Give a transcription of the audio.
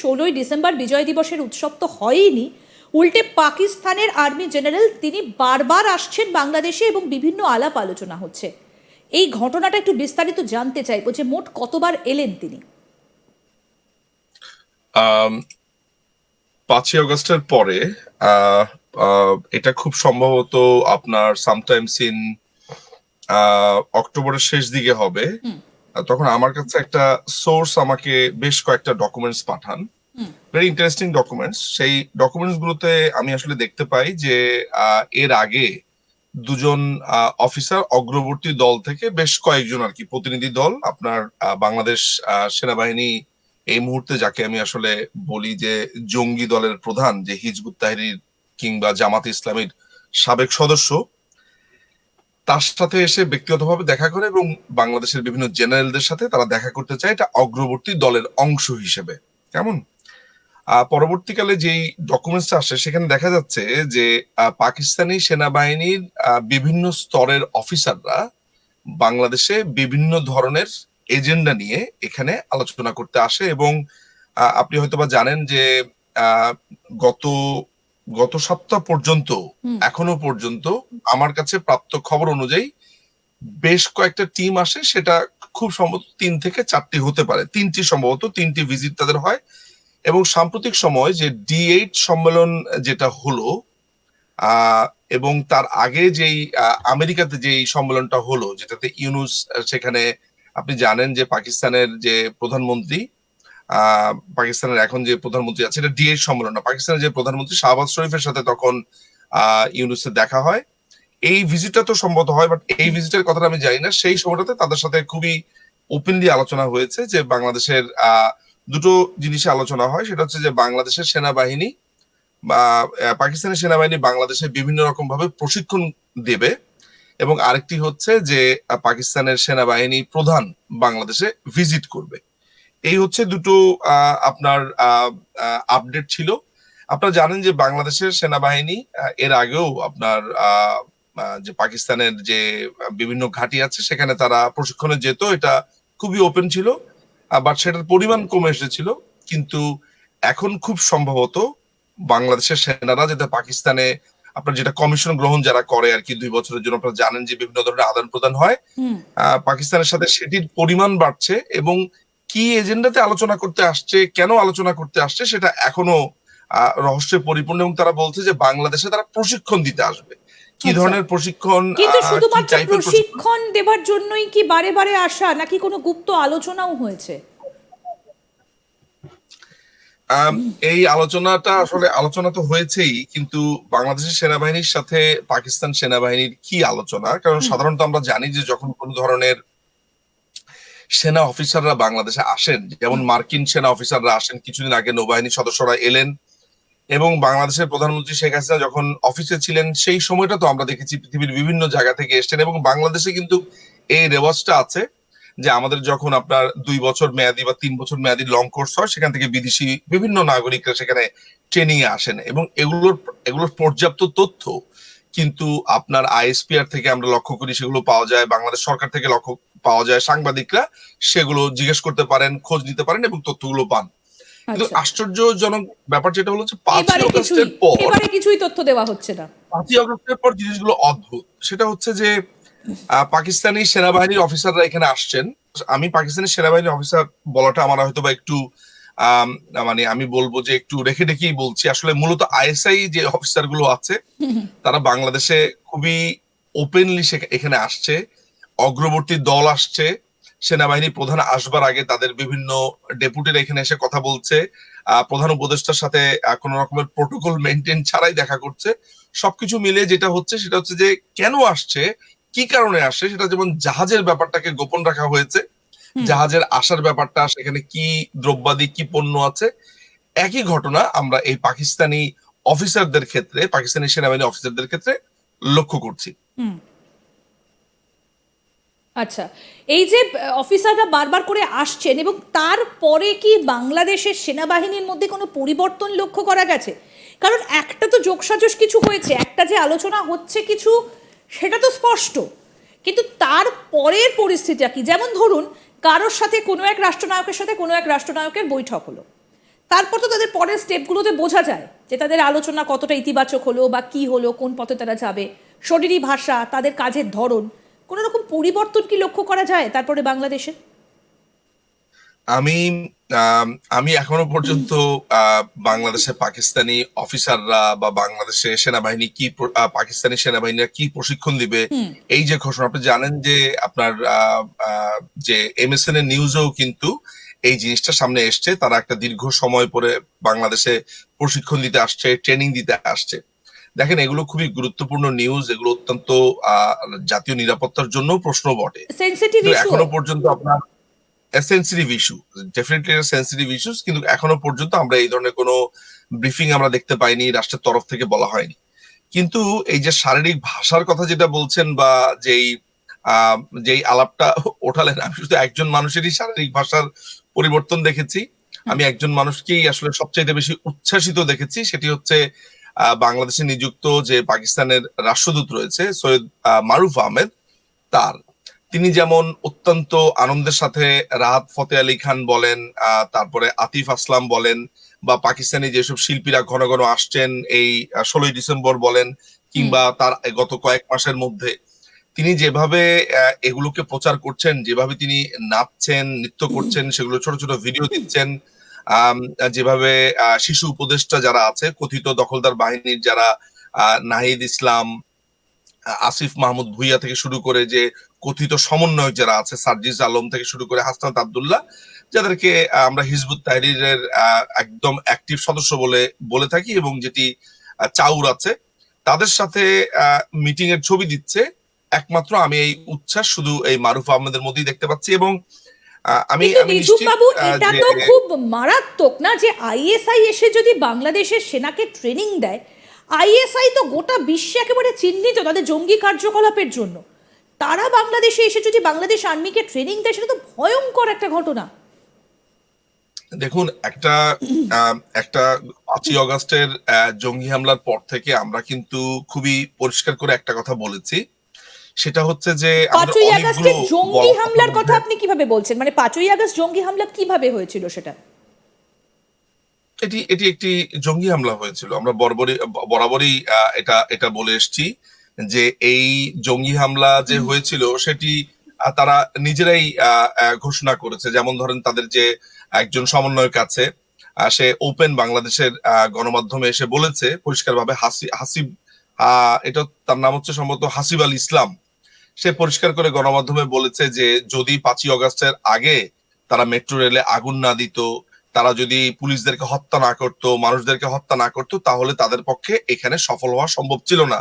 16ই December বিজয় দিবসের উৎসব তো হয়ইনি, উল্টে পাকিস্তানের আর্মি জেনারেল তিনি বারবার আসছেন বাংলাদেশে এবং বিভিন্ন আলাপ আলোচনা হচ্ছে। এই ঘটনাটা একটু বিস্তারিত জানতে চাইবো যে মোট কতবার এলেন তিনি। 5ই আগস্টের পরে এটা খুব সম্ভবত আপনার সামটাইমস ইন অক্টোবরের শেষ দিকে হবে। তখন আমার কাছে একটা সোর্স আমাকে বেশ কয়েকটা ডকুমেন্টস পাঠান, ভেরি ইন্টারেস্টিং ডকুমেন্টস। সেই ডকুমেন্টস গুলোতে আমি আসলে দেখতে পাই যে এর আগে দুজন অফিসার অগ্রবর্তী দল থেকে বেশ কয়েকজন আর কি প্রতিনিধি দল আপনার বাংলাদেশ সেনাবাহিনী এই মুহূর্তে যাকে আমি আসলে বলি যে জঙ্গি দলের প্রধান, যে হিজবুত তাহরির কিংবা জামাত ইসলামীর সাবেক সদস্য, তার সাথে এসে ব্যক্তিগতভাবে দেখা করে এবং বাংলাদেশের বিভিন্ন জেনারেলদের সাথে তারা দেখা করতে চায় এটা অগ্রবর্তী দলের অংশ হিসেবে। কেমন পরবর্তীকালে যেই ডকুমেন্টসটা আসে সেখানে দেখা যাচ্ছে যে পাকিস্তানি সেনাবাহিনীর বিভিন্ন স্তরের অফিসাররা বাংলাদেশে বিভিন্ন ধরনের এজেন্ডা নিয়ে এখানে আলোচনা করতে আসে এবং আপনি হয়তোবা জানেন যে গত গত সপ্তাহ পর্যন্ত এখনো পর্যন্ত আমার কাছে প্রাপ্ত খবর অনুযায়ী বেশ কয়েকটা টিম আসে, সেটা খুব সম্ভবত 3 থেকে 4টি হতে পারে, সম্ভবত 3টি ভিজিট তাদের হয়। এবং সাম্প্রতিক সময় যে D8 সম্মেলন যেটা হলো এবং তার আগে যেই আমেরিকাতে যেই সম্মেলনটা হলো যেটাতে ইউনুস সেখানে, আপনি জানেন যে পাকিস্তানের যে প্রধানমন্ত্রী পাকিস্তানের এখন যে প্রধানমন্ত্রী আছে এটা D8 সম্মেলন না, পাকিস্তানের যে প্রধানমন্ত্রী শাহবাজ শরীফের সাথে তখন ইউনুসের দেখা হয়। এই ভিজিটটা তো সম্ভবত হয়, বাট এই ভিজিটের কথাটা আমি জানি না। সেই সময়টাতে তাদের সাথে খুবই ওপেনলি আলোচনা হয়েছে যে বাংলাদেশের দুটো জিনিসে আলোচনা হয়, সেটা হচ্ছে যে বাংলাদেশের সেনাবাহিনী বা পাকিস্তানের সেনাবাহিনী বাংলাদেশে বিভিন্ন রকম ভাবে প্রশিক্ষণ দেবে এবং আরেকটি হচ্ছে যে পাকিস্তানের সেনাবাহিনী প্রধান বাংলাদেশে ভিজিট করবে। এই হচ্ছে দুটো আপনার আপডেট ছিল। আপনারা জানেন যে বাংলাদেশের সেনাবাহিনী এর আগেও আপনার যে পাকিস্তানের যে বিভিন্ন ঘাঁটি আছে সেখানে তারা প্রশিক্ষণে যেত, এটা খুবই ওপেন ছিল, বাট সেটার পরিমাণ কমে এসেছিল। কিন্তু এখন খুব সম্ভবত বাংলাদেশের সেনারা যেটা পাকিস্তানে আপনার যেটা কমিশন গ্রহণ যারা করে আর কি 2 বছরের জন্য, আপনারা জানেন যে বিভিন্ন ধরনের আদান প্রদান হয় পাকিস্তানের সাথে, সেটির পরিমাণ বাড়ছে এবং কি এজেন্ডাতে আলোচনা করতে আসছে, কেন আলোচনা করতে আসছে সেটা এখনো রহস্যে পরিপূর্ণ। এবং তারা বলছে যে বাংলাদেশে তারা প্রশিক্ষণ দিতে আসবে। কি ধরনের প্রশিক্ষণ, কিন্তু শুধুমাত্র প্রশিক্ষণ দেবার জন্যই কি বারে বারে আসা, নাকি কোনো গুপ্ত আলোচনাও হয়েছে? এই আলোচনাটা আসলে আলোচনা তো হয়েছেই, কিন্তু বাংলাদেশের সেনাবাহিনীর সাথে পাকিস্তান সেনাবাহিনীর কি আলোচনা, কারণ সাধারণত আমরা জানি যে যখন কোন ধরনের সেনা অফিসাররা বাংলাদেশে আসেন, যেমন মার্কিন সেনা অফিসাররা আসেন, কিছুদিন আগে নৌবাহিনীর সদস্যরা এলেন এবং বাংলাদেশের প্রধানমন্ত্রী শেখ হাসিনা যখন অফিসে ছিলেন সেই সময়টা তো আমরা দেখেছি পৃথিবীর বিভিন্ন জায়গা থেকে এসছেন। এবং বাংলাদেশে কিন্তু এই রেওয়াজটা আছে যে আমাদের যখন আপনার 2 বছর মেয়াদি বা 3 বছর মেয়াদি লং কোর্স হয় সেখান থেকে বিদেশি বিভিন্ন নাগরিকরা সেখানে ট্রেনিং এ আসেন এবং এগুলোর পর্যাপ্ত তথ্য কিন্তু আপনার আইএসপিআর থেকে আমরা লক্ষ্য করি, সেগুলো পাওয়া যায়, বাংলাদেশ সরকার থেকে লক্ষ্য পাওয়া যায়, সাংবাদিকরা সেগুলো জিজ্ঞেস করতে পারেন, খোঁজ নিতে পারেন এবং তথ্যগুলো পান। কিন্তু আশ্চর্যজনক ব্যাপার যেটা হলো যে 5ই আগস্টের পর এবারে কিছুই তথ্য দেওয়া হচ্ছে না। 5ই আগস্টের পর জিনিসগুলো অদ্ভুত। সেটা হচ্ছে যে পাকিস্তানি সেনাবাহিনীর অফিসাররা এখানে আসছেন। আমি পাকিস্তানি সেনাবাহিনীর অফিসার বলাটা আমার হয়তো বা একটু মানে আমি বলবো যে একটু রেখে রেখেই বলছি। আসলে মূলত আইএসআই যে অফিসার গুলো আছে তারা বাংলাদেশে খুবই ওপেনলি এখানে আসছে, অগ্রবর্তী দল আসছে, সেনাবাহিনী প্রধান আসবার আগে তাদের বিভিন্ন ডেপুটিরা এখানে এসে কথা বলছে, প্রধান উপদেষ্টার সাথে কোন রকমের প্রোটোকল মেনটেন ছাড়াই দেখা করছে। সবকিছু মিলে যেটা হচ্ছে সেটা হচ্ছে যে কেন আসছে, কি কারণে আসছে, সেটা যেমন জাহাজের ব্যাপারটাকে গোপন রাখা হয়েছে, জাহাজের আসার ব্যাপারটা, সেখানে কি দ্রব্যাদি কি পণ্য আছে, একই ঘটনা আমরা এই পাকিস্তানি অফিসারদের ক্ষেত্রে, পাকিস্তানি সেনাবাহিনী অফিসারদের ক্ষেত্রে লক্ষ্য করছি। আচ্ছা, এই যে অফিসাররা বারবার করে আসছেন এবং তারপরে কি বাংলাদেশের সেনাবাহিনীর মধ্যে কোনো পরিবর্তন লক্ষ্য করা গেছে? কারণ একটা তো যোগসাজশ কিছু হয়েছে, একটা যে আলোচনা হচ্ছে কিছু, সেটা তো স্পষ্ট, কিন্তু তার পরের পরিস্থিতিটা কি? যেমন ধরুন কারোর সাথে কোনো এক রাষ্ট্রনায়কের সাথে কোনো এক রাষ্ট্রনায়কের বৈঠক হলো, তারপর তো তাদের পরের স্টেপগুলোতে বোঝা যায় যে তাদের আলোচনা কতটা ইতিবাচক হলো বা কি হলো, কোন পথে তারা যাবে, শরীরী ভাষা, তাদের কাজের ধরন, কোনো রকম পরিবর্তন কি লক্ষ্য করা যায় তারপরে বাংলাদেশে? আমি আমি এখনো পর্যন্ত বাংলাদেশে পাকিস্তানি অফিসাররা বা বাংলাদেশে সেনাবাহিনী পাকিস্তানি সেনাবাহিনীরা কি প্রশিক্ষণ দিবে, এই যে ঘোষণা, আপনি জানেন যে আপনার যে এমএসএন এর নিউজেও কিন্তু এই জিনিসটা সামনে এসছে। তারা একটা দীর্ঘ সময় পরে বাংলাদেশে প্রশিক্ষণ দিতে আসছে, ট্রেনিং দিতে আসছে। দেখেন, এগুলো খুবই গুরুত্বপূর্ণ নিউজ, এগুলো অত্যন্ত জাতীয় নিরাপত্তার জন্য প্রশ্ন বটে। সেনসিটিভ কিন্তু ইস্যু। এখনো পর্যন্ত আপনার sensitive issue, definitely sensitive issues, কিন্তু এখনো পর্যন্ত আমরা এই ধরনের কোনো ব্রিফিং আমরা দেখতে পাইনি, রাষ্ট্রের তরফ থেকে বলা হয়নি। কিন্তু এই যে শারীরিক ভাষার কথা যেটা বলছেন বা যেই যেই আলাপটা ওঠালেন, আমি শুধু একজন মানুষেরই শারীরিক ভাষার পরিবর্তন দেখেছি। আমি একজন মানুষকেই আসলে সবচেয়ে বেশি উচ্ছ্বাসিত দেখেছি, সেটি হচ্ছে বাংলাদেশে নিযুক্ত যে পাকিস্তানের রাষ্ট্রদূত রয়েছে সৈয়দ মারুফ আহমেদ। তার তিনি যেমন অত্যন্ত আনন্দের সাথে রাহাত ফতে আলী খান বলেন, তারপরে আতিফ আসলাম বলেন, বা পাকিস্তানি যেসব শিল্পীরা ঘন ঘন আসছেন এই 16ই ডিসেম্বর বলেন, কিংবা তার গত কয়েক মাসের মধ্যে তিনি যেভাবে এগুলোকে প্রচার করছেন, যেভাবে তিনি নাচছেন, নৃত্য করছেন, সেগুলো ছোট ছোট ভিডিও দিচ্ছেন, যেভাবে শিশু উপদেষ্টা যারা আছে, কথিত দখলদার বাহিনীর যারা নাহিদ ইসলাম, আসিফ মাহমুদ ভুইয়া থেকে শুরু করে যে কথিত সমন্বয়ক যারা আছে, সার্জিস আলম থেকে শুরু করে হাসনাত আব্দুল্লাহ, যাদেরকে আমরা হিজবুত তাহরীরের একদম অ্যাক্টিভ সদস্য বলে বলে থাকি, এবং যেটি চাউর আছে, তাদের সাথে মিটিং এর ছবি দিচ্ছে। একমাত্র আমি এই উচ্ছ্বাস শুধু এই মারুফ আহমেদের মধ্যেই দেখতে পাচ্ছি। এবং আমি কিন্তু আমি নিঝুম নিশ্চিত বাবু, এটা যে তো খুব মারাত্মক না যে আইএসআই এসে যদি বাংলাদেশের সেনাকে ট্রেনিং দেয়? আইএসআই তো গোটা বিশ্বে একেবারে চিহ্নিত তাদের জঙ্গি কার্যকলাপের জন্য। তারা বাংলাদেশে এসে যদি বাংলাদেশ আর্মিকে ট্রেনিং দেয়, সেটা তো ভয়ঙ্কর একটা ঘটনা। দেখুন, একটা একটা 5ই অগস্টের জঙ্গি হামলার পর থেকে আমরা কিন্তু খুবই পরিষ্কার করে একটা কথা বলেছি, সেটা হচ্ছে যে আমাদের 5ই অনেকগুলো আগস্টের জঙ্গি বড় হামলার কথা মধ্যে আপনি কিভাবে বলছেন? মানে 5ই আগস্ট জঙ্গি হামলা কিভাবে হয়েছিল সেটা? এটি এটি একটি জঙ্গি হামলা হয়েছিল। আমরা বরাবরই এটা এটা বলে এসেছি যে এই জঙ্গি হামলা যে হয়েছিল সেটি তারা নিজেরাই ঘোষণা করেছে। যেমন ধরেন, তাদের যে একজন সমন্বয়ক আছে, সে ওপেন বাংলাদেশের গণমাধ্যমে এসে বলেছে পরিষ্কারভাবে, হাসিব, এটা তার নাম হচ্ছে সম্ভবত হাসিব আল ইসলাম। সে পরিষ্কার করে গণমাধ্যমে বলেছে যে যদি 5ই অগস্টের আগে তারা মেট্রো রেলে আগুন না দিত, তারা যদি পুলিশদেরকে হত্যা না করতো, মানুষদেরকে হত্যা না করতো, তাহলে তাদের পক্ষে এখানে সফল হওয়া সম্ভব ছিল না।